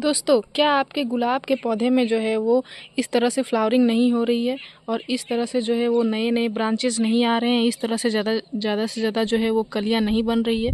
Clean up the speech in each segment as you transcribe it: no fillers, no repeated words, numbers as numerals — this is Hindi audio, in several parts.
दोस्तों, क्या आपके गुलाब के पौधे में जो है वो इस तरह से फ्लावरिंग नहीं हो रही है और इस तरह से जो है वो नए नए ब्रांचेस नहीं आ रहे हैं, इस तरह से ज़्यादा से ज़्यादा जो है वो कलियां नहीं बन रही है,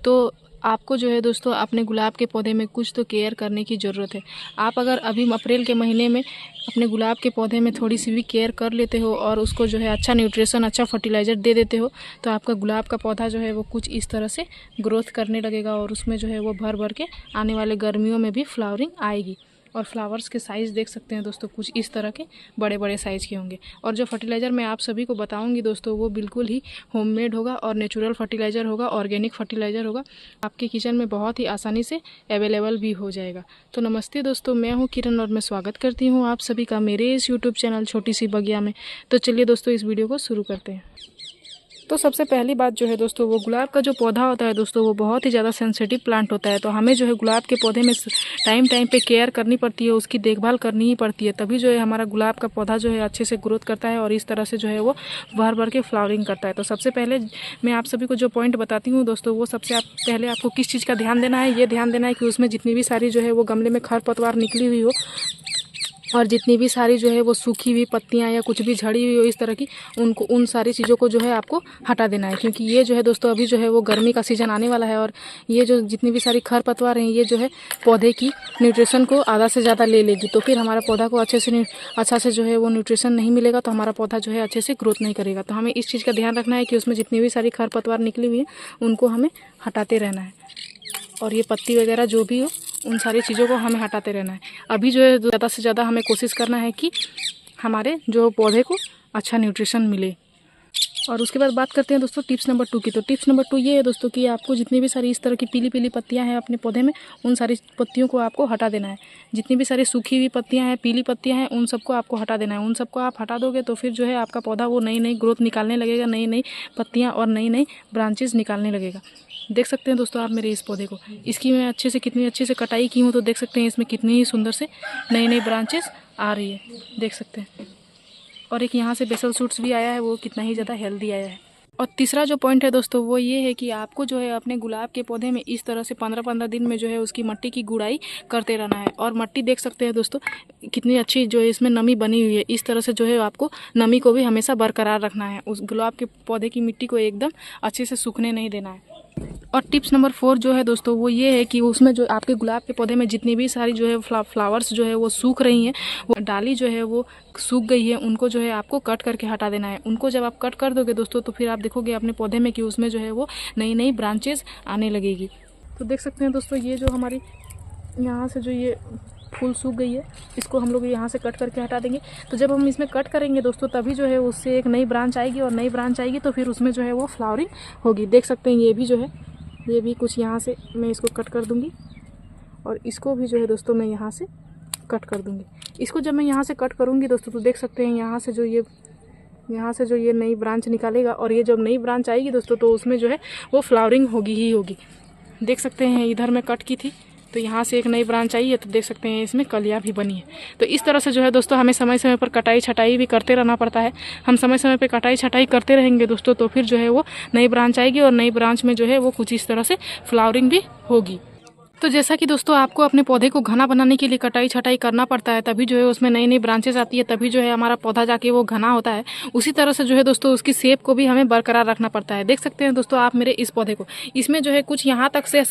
तो आपको जो है दोस्तों अपने गुलाब के पौधे में कुछ तो केयर करने की ज़रूरत है। आप अगर अभी अप्रैल के महीने में अपने गुलाब के पौधे में थोड़ी सी भी केयर कर लेते हो और उसको जो है अच्छा न्यूट्रिशन, अच्छा फर्टिलाइज़र दे देते हो, तो आपका गुलाब का पौधा जो है वो कुछ इस तरह से ग्रोथ करने लगेगा और उसमें जो है वो भर भर के आने वाले गर्मियों में भी फ्लावरिंग आएगी। और फ्लावर्स के साइज़ देख सकते हैं दोस्तों, कुछ इस तरह के बड़े बड़े साइज़ के होंगे। और जो फर्टिलाइज़र मैं आप सभी को बताऊंगी दोस्तों, वो बिल्कुल ही होममेड होगा और नेचुरल फर्टिलाइज़र होगा, ऑर्गेनिक फर्टिलाइज़र होगा, आपके किचन में बहुत ही आसानी से अवेलेबल भी हो जाएगा। तो नमस्ते दोस्तों, मैं हूँ किरण और मैं स्वागत करती हूँ आप सभी का मेरे इस यूट्यूब चैनल छोटी सी बगिया में। तो चलिए दोस्तों, इस वीडियो को शुरू करते हैं। तो सबसे पहली बात जो है दोस्तों, वो गुलाब का जो पौधा होता है दोस्तों, वो बहुत ही ज़्यादा सेंसिटिव प्लांट होता है। तो हमें जो है गुलाब के पौधे में टाइम टाइम पे केयर करनी पड़ती है, उसकी देखभाल करनी ही पड़ती है, तभी जो है हमारा गुलाब का पौधा जो है अच्छे से ग्रोथ करता है और इस तरह से जो है वो भर भर के फ्लावरिंग करता है। तो सबसे पहले मैं आप सभी को जो पॉइंट बताती हूँ दोस्तों, वो सबसे पहले आपको किस चीज़ का ध्यान देना है, ये ध्यान देना है कि उसमें जितनी भी सारी जो है वो गमले में खरपतवार निकली हुई हो और जितनी भी सारी जो है वो सूखी हुई पत्तियां या कुछ भी झड़ी हुई हो इस तरह की, उनको उन सारी चीज़ों को जो है आपको हटा देना है। क्योंकि ये जो है दोस्तों अभी जो है वो गर्मी का सीज़न आने वाला है और ये जो जितनी भी सारी खरपतवार हैं, ये जो है पौधे की न्यूट्रिशन को आधा से ज़्यादा ले लेगी। तो फिर हमारा पौधा को अच्छा से जो है वो न्यूट्रिशन नहीं मिलेगा, तो हमारा पौधा जो है अच्छे से ग्रोथ नहीं करेगा। तो हमें इस चीज़ का ध्यान रखना है कि उसमें जितनी भी सारी खरपतवार निकली हुई है उनको हमें हटाते रहना है और ये पत्ती वगैरह जो भी हो उन सारी चीज़ों को हमें हटाते रहना है। अभी जो है ज़्यादा से ज़्यादा हमें कोशिश करना है कि हमारे जो पौधे को अच्छा न्यूट्रिशन मिले। और उसके बाद बात करते हैं दोस्तों टिप्स नंबर 2 की। तो टिप्स नंबर 2 ये है दोस्तों कि आपको जितनी भी सारी इस तरह की पीली पीली पत्तियां हैं अपने पौधे में, उन सारी पत्तियों को आपको हटा देना है। जितनी भी सारी सूखी हुई पत्तियां हैं, पीली पत्तियां हैं, उन सबको आपको हटा देना है। उन सबको आप हटा दोगे तो फिर जो है आपका पौधा वो नई नई ग्रोथ निकालने लगेगा, नई नई पत्तियाँ और नई नई ब्रांचेज निकालने लगेगा। देख सकते हैं दोस्तों आप मेरे इस पौधे को, इसकी मैं कितनी अच्छे से कटाई की हूँ, तो देख सकते हैं इसमें कितनी ही सुंदर से नई नई ब्रांचेस आ रही है, देख सकते हैं। और एक यहाँ से बेसल शूट्स भी आया है, वो कितना ही ज़्यादा हेल्दी आया है। और तीसरा जो पॉइंट है दोस्तों, वो ये है कि आपको जो है अपने गुलाब के पौधे में इस तरह से 15-15 दिन में जो है उसकी मिट्टी की गुड़ाई करते रहना है। और मिट्टी देख सकते हैं दोस्तों कितनी अच्छी जो है इसमें नमी बनी हुई है। इस तरह से जो है आपको नमी को भी हमेशा बरकरार रखना है, उस गुलाब के पौधे की मिट्टी को एकदम अच्छे से सूखने नहीं देना है। और टिप्स नंबर 4 जो है दोस्तों, वो ये है कि उसमें जो आपके गुलाब के पौधे में जितनी भी सारी जो है फ्लावर्स जो है वो सूख रही हैं, वो डाली जो है वो सूख गई है, उनको जो है आपको कट करके हटा देना है। उनको जब आप कट कर दोगे दोस्तों, तो फिर आप देखोगे अपने पौधे में कि उसमें जो है वो नई नई ब्रांचेज आने लगेगी। तो देख सकते हैं दोस्तों, ये जो हमारी यहाँ से जो ये फूल सूख गई है, इसको हम लोग यहाँ से कट करके हटा देंगे। तो जब हम इसमें कट करेंगे दोस्तों, तभी जो है उससे एक नई ब्रांच आएगी और नई ब्रांच आएगी तो फिर उसमें जो है वो फ्लावरिंग होगी। देख सकते हैं ये भी जो है, ये भी कुछ यहाँ से मैं इसको कट कर दूँगी और इसको भी जो है दोस्तों मैं यहाँ से कट कर दूँगी। इसको जब मैं यहाँ से कट करूँगी दोस्तों, तो देख सकते हैं यहाँ से जो ये नई ब्रांच निकालेगा और ये जब नई ब्रांच आएगी दोस्तों, तो उसमें जो है वो फ्लावरिंग होगी ही होगी। देख सकते हैं इधर मैं कट की थी तो यहाँ से एक नई ब्रांच आई है, तो देख सकते हैं इसमें कलियाँ भी बनी है। तो इस तरह से जो है दोस्तों हमें समय समय पर कटाई छटाई भी करते रहना पड़ता है। हम समय समय पर कटाई छटाई करते रहेंगे दोस्तों, तो फिर जो है वो नई ब्रांच आएगी और नई ब्रांच में जो है वो कुछ इस तरह से फ्लावरिंग भी होगी। तो जैसा कि दोस्तों आपको अपने पौधे को घना बनाने के लिए कटाई छटाई करना पड़ता है, तभी जो है उसमें नई नई ब्रांचेस आती है, तभी जो है हमारा पौधा जाके वो घना होता है। उसी तरह से जो है दोस्तों उसकी शेप को भी हमें बरकरार रखना पड़ता है। देख सकते हैं दोस्तों आप मेरे इस पौधे को, इसमें जो है कुछ यहाँ तक से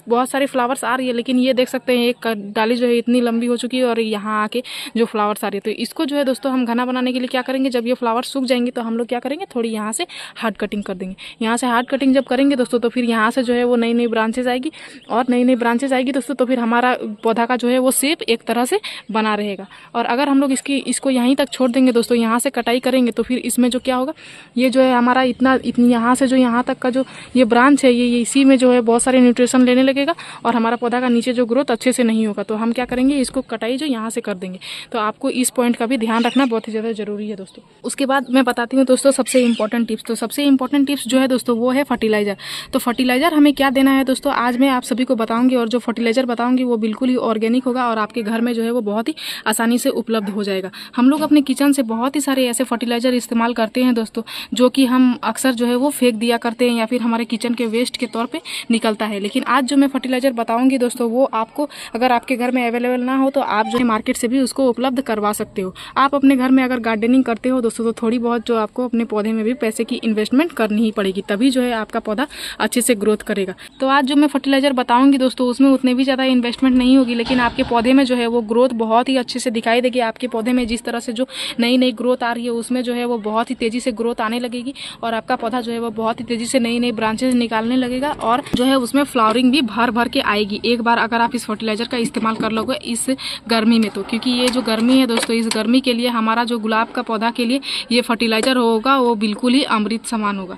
बहुत सारी फ्लावर्स आ रही है, लेकिन ये देख सकते हैं एक डाली जो है इतनी लंबी हो चुकी है और यहाँ आके जो फ्लावर्स आ रही है। तो इसको जो है दोस्तों हम घना बनाने के लिए क्या करेंगे, जब ये फ्लावर्स सूख जाएंगे तो हम लोग क्या करेंगे, थोड़ी यहाँ से हार्ड कटिंग कर देंगे। यहाँ से हार्ड कटिंग जब करेंगे दोस्तों, तो फिर यहाँ से जो है वो नई नई ब्रांचेज आएगी और नई नई ब्रांचेज आएगी दोस्तों, तो फिर हमारा पौधा का जो है वो शेप एक तरह से बना रहेगा। और अगर हम लोग इसको यहीं तक छोड़ देंगे दोस्तों, यहाँ से कटाई करेंगे, तो फिर इसमें जो क्या होगा, ये जो है हमारा इतनी यहाँ से जो यहाँ तक का जो ये ब्रांच है, ये इसी में जो है बहुत सारे न्यूट्रिशन लेने लगेगा और हमारा पौधा का नीचे जो ग्रोथ अच्छे से नहीं होगा। तो हम क्या करेंगे, इसको कटाई जो यहाँ से कर देंगे। तो आपको इस पॉइंट का भी ध्यान रखना बहुत ही ज़्यादा जरूरी है दोस्तों। उसके बाद मैं बताती हूँ दोस्तों सबसे इंपॉर्टेंट टिप्स। तो सबसे इंपॉर्टेंट टिप्स जो है दोस्तों वो है फर्टिलाइजर। तो फर्टिलाइजर हमें क्या देना है दोस्तों, आज मैं आप सभी को बताऊँगी और जो फर्टिलाइज़र बताऊँगी वो बिल्कुल ही ऑर्गेनिक होगा और आपके घर में जो है वो बहुत ही आसानी से उपलब्ध हो जाएगा। हम लोग अपने किचन से बहुत ही सारे ऐसे फर्टिलाइज़र इस्तेमाल करते हैं दोस्तों, जो कि हम अक्सर जो है वो फेंक दिया करते हैं या फिर हमारे किचन के वेस्ट के तौर पे निकलता है। लेकिन आज जो मैं फर्टिलाइज़र बताऊंगी दोस्तों, वो आपको अगर आपके घर में अवेलेबल ना हो तो आप जो है मार्केट से भी उसको उपलब्ध करवा सकते हो। आप अपने घर में अगर गार्डनिंग करते हो दोस्तों तो थोड़ी बहुत जो आपको अपने पौधे में भी पैसे की इन्वेस्टमेंट करनी ही पड़ेगी, तभी जो है आपका पौधा अच्छे से ग्रोथ करेगा। तो आज जो मैं फर्टिलाइज़र बताऊंगी दोस्तों, उसमें उतने भी ज़्यादा इन्वेस्टमेंट नहीं होगी, लेकिन आपके पौधे में जो है वो ग्रोथ बहुत ही अच्छे से दिखाई देगी। आपके पौधे में जिस तरह से जो नई नई ग्रोथ आ रही है उसमें जो है वो बहुत ही तेज़ी से ग्रोथ आने लगेगी और आपका पौधा जो है वो बहुत ही तेज़ी से नई नई ब्रांचेज निकालने लगेगा और जो है उसमें फ्लावरिंग भी भर भर के आएगी एक बार अगर आप इस फर्टिलाइज़र का इस्तेमाल कर लोगे इस गर्मी में। तो क्योंकि ये जो गर्मी है दोस्तों, इस गर्मी के लिए हमारा जो गुलाब का पौधा के लिए ये फर्टिलाइज़र होगा वो बिल्कुल ही अमृत समान होगा।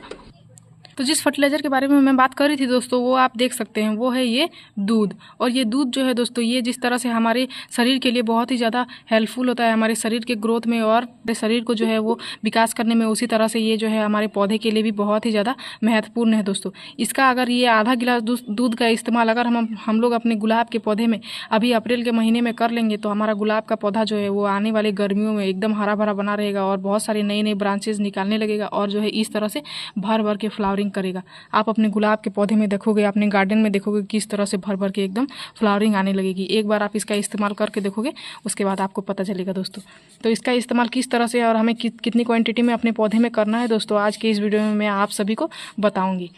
तो जिस फर्टिलाइज़र के बारे में मैं बात कर रही थी दोस्तों, वो आप देख सकते हैं, वो है ये दूध। और ये दूध जो है दोस्तों, ये जिस तरह से हमारे शरीर के लिए बहुत ही ज़्यादा हेल्पफुल होता है हमारे शरीर के ग्रोथ में और शरीर को जो है वो विकास करने में, उसी तरह से ये जो है हमारे पौधे के लिए भी बहुत ही ज़्यादा महत्वपूर्ण है दोस्तों। इसका अगर ये आधा गिलास दूध का इस्तेमाल अगर हम लोग अपने गुलाब के पौधे में अभी अप्रैल के महीने में कर लेंगे तो हमारा गुलाब का पौधा जो है वो आने वाले गर्मियों में एकदम हरा भरा बना रहेगा और बहुत सारी नई नई ब्रांचेज निकालने लगेगा और जो है इस तरह से भर भर के फ्लावरिंग करेगा। आप अपने गुलाब के पौधे में देखोगे, अपने गार्डन में देखोगे किस तरह से भर भर के एकदम फ्लावरिंग आने लगेगी। एक बार आप इसका इस्तेमाल करके देखोगे, उसके बाद आपको पता चलेगा दोस्तों। तो इसका इस्तेमाल किस तरह से और हमें कितनी क्वांटिटी में अपने पौधे में करना है दोस्तों, आज के इस वीडियो में मैं आप सभी को बताऊंगी।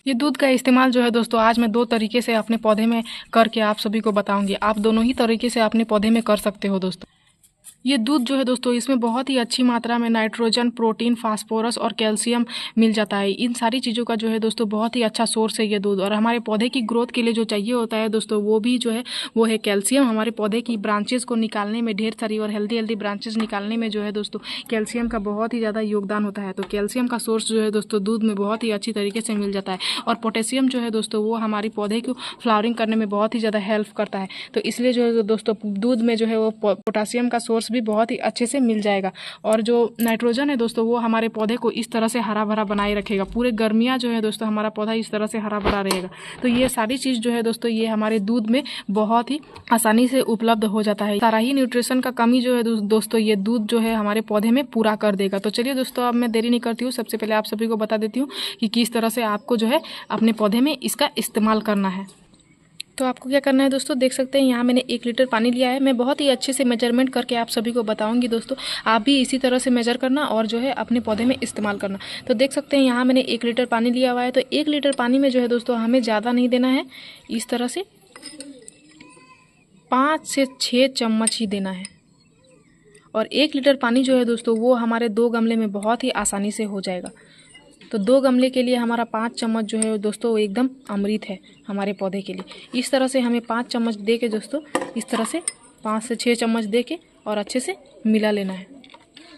ये दूध का इस्तेमाल जो है दोस्तों, आज मैं 2 तरीके से अपने पौधे में करके आप सभी को बताऊंगी। आप दोनों ही तरीके से अपने पौधे में कर सकते हो दोस्तों। ये दूध जो है दोस्तों, इसमें बहुत ही अच्छी मात्रा में नाइट्रोजन, प्रोटीन, फास्फोरस और कैल्शियम मिल जाता है। इन सारी चीज़ों का जो है दोस्तों बहुत ही अच्छा सोर्स है ये दूध। और हमारे पौधे की ग्रोथ के लिए जो चाहिए होता है दोस्तों, वो भी जो है वो है कैल्शियम। हमारे पौधे की ब्रांचेस को निकालने में, ढेर सारी और हेल्दी ब्रांचेस निकालने में जो है दोस्तों कैल्शियम का बहुत ही ज़्यादा योगदान होता है। तो कैल्शियम का सोर्स जो है दोस्तों दूध में बहुत ही अच्छी तरीके से मिल जाता है। और पोटेशियम जो है दोस्तों, वो हमारी पौधे को फ्लावरिंग करने में बहुत ही ज़्यादा हेल्प करता है। तो इसलिए जो है दोस्तों दूध में जो है वो पोटेशियम का सोर्स भी बहुत ही अच्छे से मिल जाएगा। और जो नाइट्रोजन है दोस्तों, वो हमारे पौधे को इस तरह से हरा भरा बनाए रखेगा। पूरे गर्मियाँ जो है दोस्तों हमारा पौधा इस तरह से हरा भरा रहेगा। तो ये सारी चीज़ जो है दोस्तों, ये हमारे दूध में बहुत ही आसानी से उपलब्ध हो जाता है। सारा ही न्यूट्रिशन का कमी जो है दोस्तों, ये दूध जो है हमारे पौधे में पूरा कर देगा। तो चलिए दोस्तों, अब मैं देरी नहीं करती हूँ, सबसे पहले आप सभी को बता देती हूँ कि किस तरह से आपको जो है अपने पौधे में इसका इस्तेमाल करना है। तो आपको क्या करना है दोस्तों, देख सकते हैं यहाँ मैंने 1 लीटर पानी लिया है। मैं बहुत ही अच्छे से मेजरमेंट करके आप सभी को बताऊंगी दोस्तों। आप भी इसी तरह से मेजर करना और जो है अपने पौधे में इस्तेमाल करना। तो देख सकते हैं यहाँ मैंने 1 लीटर पानी लिया हुआ है। तो 1 लीटर पानी में जो है दोस्तों हमें ज़्यादा नहीं देना है, इस तरह से 5 से 6 चम्मच ही देना है। और 1 लीटर पानी जो है दोस्तों, वो हमारे 2 गमले में बहुत ही आसानी से हो जाएगा। तो 2 गमले के लिए हमारा 5 चम्मच जो है दोस्तों वो एकदम अमृत है हमारे पौधे के लिए। इस तरह से हमें 5 चम्मच दे के दोस्तों, इस तरह से 5 से 6 चम्मच दे के और अच्छे से मिला लेना है।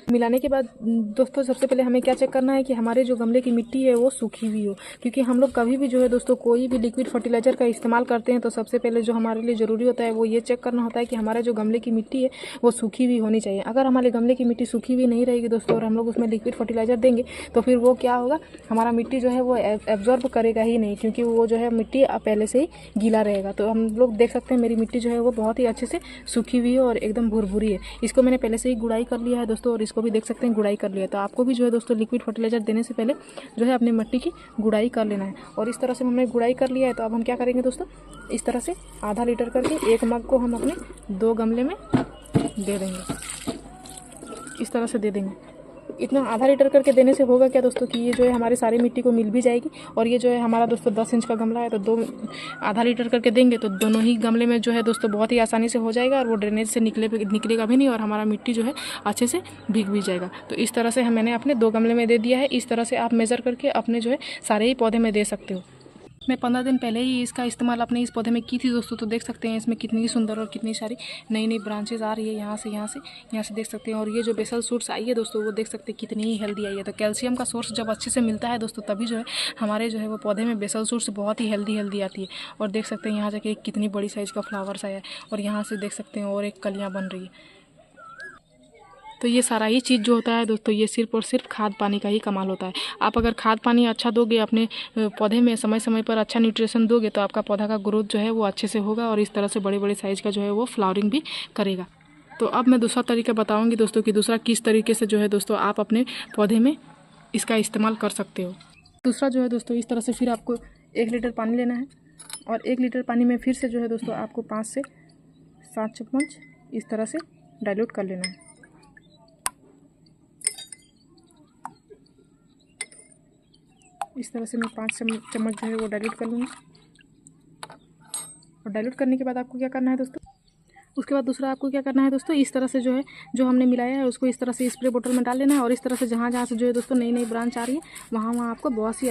मिलाने के बाद दोस्तों सबसे पहले हमें क्या चेक करना है कि हमारे जो गमले की मिट्टी है वो सूखी हुई हो। क्योंकि हम लोग कभी भी जो है दोस्तों कोई भी लिक्विड फर्टिलाइज़र का इस्तेमाल करते हैं तो सबसे पहले जो हमारे लिए ज़रूरी होता है वो ये चेक करना होता है कि हमारे जो गमले की मिट्टी है वो सूखी हुई होनी चाहिए। अगर हमारे गमले की मिट्टी सूखी हुई नहीं रहेगी दोस्तों और हम लोग उसमें लिक्विड फर्टिलाइज़र देंगे तो फिर वो क्या होगा, हमारा मिट्टी जो है वो एब्जॉर्ब करेगा ही नहीं, क्योंकि वो जो है मिट्टी पहले से ही गीला रहेगा। तो हम लोग देख सकते हैं मेरी मिट्टी जो है वो बहुत ही अच्छे से सूखी हुई है और एकदम भुरभुरी है। इसको मैंने पहले से ही गुड़ाई कर लिया है दोस्तों, और इसको भी देख सकते हैं गुड़ाई कर लिया। तो आपको भी जो है दोस्तों लिक्विड फर्टिलाइजर देने से पहले जो है अपनी मिट्टी की गुड़ाई कर लेना है। और इस तरह से हमने गुड़ाई कर लिया है। तो अब हम क्या करेंगे दोस्तों, इस तरह से आधा लीटर करके 1 मग को हम अपने 2 गमले में दे देंगे, इस तरह से दे देंगे। इतना आधा लीटर करके देने से होगा क्या दोस्तों कि ये जो है हमारे सारी मिट्टी को मिल भी जाएगी। और ये जो है हमारा दोस्तों 10 इंच का गमला है, तो आधा लीटर करके देंगे तो दोनों ही गमले में जो है दोस्तों बहुत ही आसानी से हो जाएगा और वो ड्रेनेज से निकलेगा भी नहीं और हमारा मिट्टी जो है अच्छे से भीग भी जाएगा। तो इस तरह से मैंने अपने 2 गमले में दे दिया है। इस तरह से आप मेज़र करके अपने जो है सारे ही पौधे में दे सकते हो। मैं 15 दिन पहले ही इसका इस्तेमाल अपने इस पौधे में की थी दोस्तों। तो देख सकते हैं इसमें कितनी सुंदर और कितनी सारी नई नई ब्रांचेज आ रही है यहाँ से देख सकते हैं। और ये जो बेसल सूट्स आई है दोस्तों, वो देख सकते हैं कितनी ही हेल्दी आई है। तो कैल्शियम का सोर्स जब अच्छे से मिलता है दोस्तों, तभी जो है हमारे जो है वो पौधे में बेसल सूट्स बहुत ही हेल्दी आती है। और देख सकते हैं यहाँ जाके कितनी बड़ी साइज़ का फ्लावर्स आया है और यहाँ से देख सकते हैं और एक कलियाँ बन रही है। तो ये सारा ही चीज़ जो होता है दोस्तों, ये सिर्फ और सिर्फ खाद पानी का ही कमाल होता है। आप अगर खाद पानी अच्छा दोगे, अपने पौधे में समय समय पर अच्छा न्यूट्रिशन दोगे, तो आपका पौधा का ग्रोथ जो है वो अच्छे से होगा और इस तरह से बड़े बड़े साइज़ का जो है वो फ्लावरिंग भी करेगा। तो अब मैं दूसरा तरीका बताऊँगी दोस्तों कि दूसरा किस तरीके से जो है दोस्तों आप अपने पौधे में इसका इस्तेमाल कर सकते हो। दूसरा जो है दोस्तों, इस तरह से फिर आपको 1 लीटर पानी लेना है और 1 लीटर पानी में फिर से जो है दोस्तों आपको 5 से 7 चम्मच इस तरह से डाइल्यूट कर लेना है। इस तरह से मैं 5 चम्मच जो है वो डाइल्यूट कर लूँगी। और डाइल्यूट करने के बाद आपको क्या करना है दोस्तों, उसके बाद दूसरा आपको क्या करना है दोस्तों, इस तरह से जो है जो हमने मिलाया है उसको इस तरह से स्प्रे बोतल में डाल लेना है। और इस तरह से जहाँ जहाँ से जो है दोस्तों नई नई ब्रांच आ रही है वहाँ आपको बहुत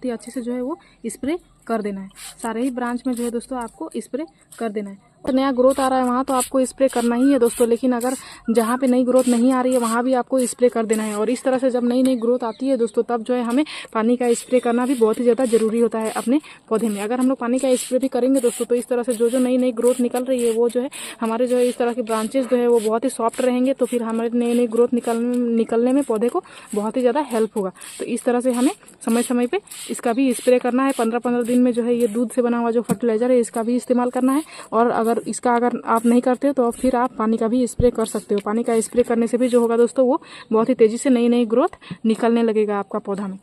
ही अच्छे से जो है वो स्प्रे कर देना है। सारे ही ब्रांच में जो है दोस्तों आपको स्प्रे कर देना है। और नया ग्रोथ आ रहा है वहाँ तो आपको स्प्रे करना ही है दोस्तों, लेकिन अगर जहाँ पे नई ग्रोथ नहीं आ रही है वहाँ भी आपको स्प्रे कर देना है। और इस तरह से जब नई नई ग्रोथ आती है दोस्तों, तब जो है हमें पानी का स्प्रे करना भी बहुत ही ज़्यादा ज़रूरी होता है अपने पौधे में। अगर हम लोग पानी का स्प्रे भी करेंगे दोस्तों, तो इस तरह से जो नई नई ग्रोथ निकल रही है वो जो है हमारे जो है इस तरह के ब्रांचेस जो है वो बहुत ही सॉफ्ट रहेंगे, तो फिर हमारे नई नई ग्रोथ निकलने में पौधे को बहुत ही ज़्यादा हेल्प होगा। तो इस तरह से हमें समय समय पे इसका भी स्प्रे करना है। 15-15 दिन में जो है ये दूध से बना हुआ जो फर्टिलाइज़र है इसका भी इस्तेमाल करना है। और अगर आप नहीं करते हो तो फिर आप पानी का भी स्प्रे कर सकते हो। पानी का स्प्रे करने से भी जो होगा दोस्तों वो बहुत ही तेज़ी से नई नई ग्रोथ निकलने लगेगा आपका पौधा में।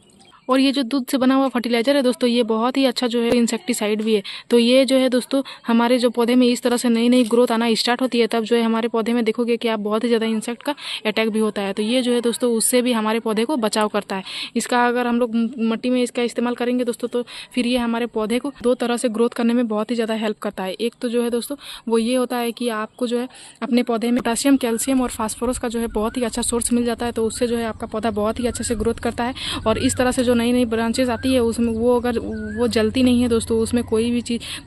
और ये जो दूध से बना हुआ फर्टिलाइज़र है दोस्तों, ये बहुत ही अच्छा जो है इंसेक्टिसाइड भी है। तो ये जो है दोस्तों हमारे जो पौधे में इस तरह से नई नई ग्रोथ आना स्टार्ट होती है, तब जो है हमारे पौधे में देखोगे कि आप बहुत ही ज़्यादा इंसेक्ट का अटैक भी होता है। तो ये जो है दोस्तों उससे भी हमारे पौधे को बचाव करता है। इसका अगर हम लोग मिट्टी में इसका इस्तेमाल करेंगे दोस्तों, तो फिर ये हमारे पौधे को 2 तरह से ग्रोथ करने में बहुत ही ज़्यादा हेल्प करता है। एक तो जो है दोस्तों वो ये होता है कि आपको जो है अपने पौधे में पोटेशियम, कैल्शियम और फास्फोरस का जो है बहुत ही अच्छा सोर्स मिल जाता है। तो उससे जो है आपका पौधा बहुत ही अच्छे से ग्रोथ करता है। और इस तरह से जो नई नई ब्रांचेज आती है उसमें वो अगर वो जलती नहीं है दोस्तों, उसमें कोई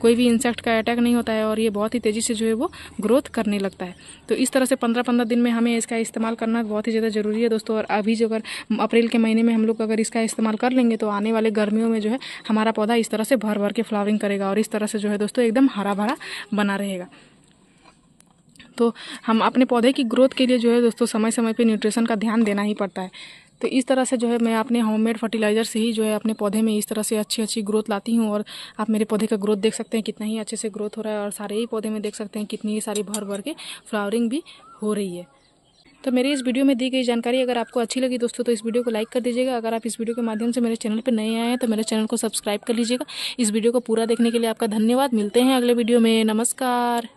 भी इंसेक्ट का अटैक नहीं होता है और ये बहुत ही तेज़ी से जो है वो ग्रोथ करने लगता है। तो इस तरह से 15-15 दिन में हमें इसका इस्तेमाल करना बहुत ही ज़्यादा ज़रूरी है दोस्तों। और अभी जो अगर अप्रैल के महीने में हम लोग अगर इसका इस्तेमाल कर लेंगे तो आने वाले गर्मियों में जो है हमारा पौधा इस तरह से भर भर के फ्लावरिंग करेगा और इस तरह से जो है दोस्तों एकदम हरा भरा बना रहेगा। तो हम अपने पौधे की ग्रोथ के लिए जो है दोस्तों समय समय पे न्यूट्रिशन का ध्यान देना ही पड़ता है। तो इस तरह से जो है मैं अपने होममेड फर्टिलाइज़र से ही जो है अपने पौधे में इस तरह से अच्छी अच्छी ग्रोथ लाती हूँ। और आप मेरे पौधे का ग्रोथ देख सकते हैं कितना ही अच्छे से ग्रोथ हो रहा है। और सारे ही पौधे में देख सकते हैं कितनी ही सारी भर भर के फ्लावरिंग भी हो रही है। तो मेरी इस वीडियो में दी गई जानकारी अगर आपको अच्छी लगी दोस्तों, तो इस वीडियो को लाइक कर दीजिएगा। अगर आप इस वीडियो के माध्यम से मेरे चैनल पर नए आए हैं तो मेरे चैनल को सब्सक्राइब कर लीजिएगा। इस वीडियो को पूरा देखने के लिए आपका धन्यवाद। मिलते हैं अगले वीडियो में। नमस्कार।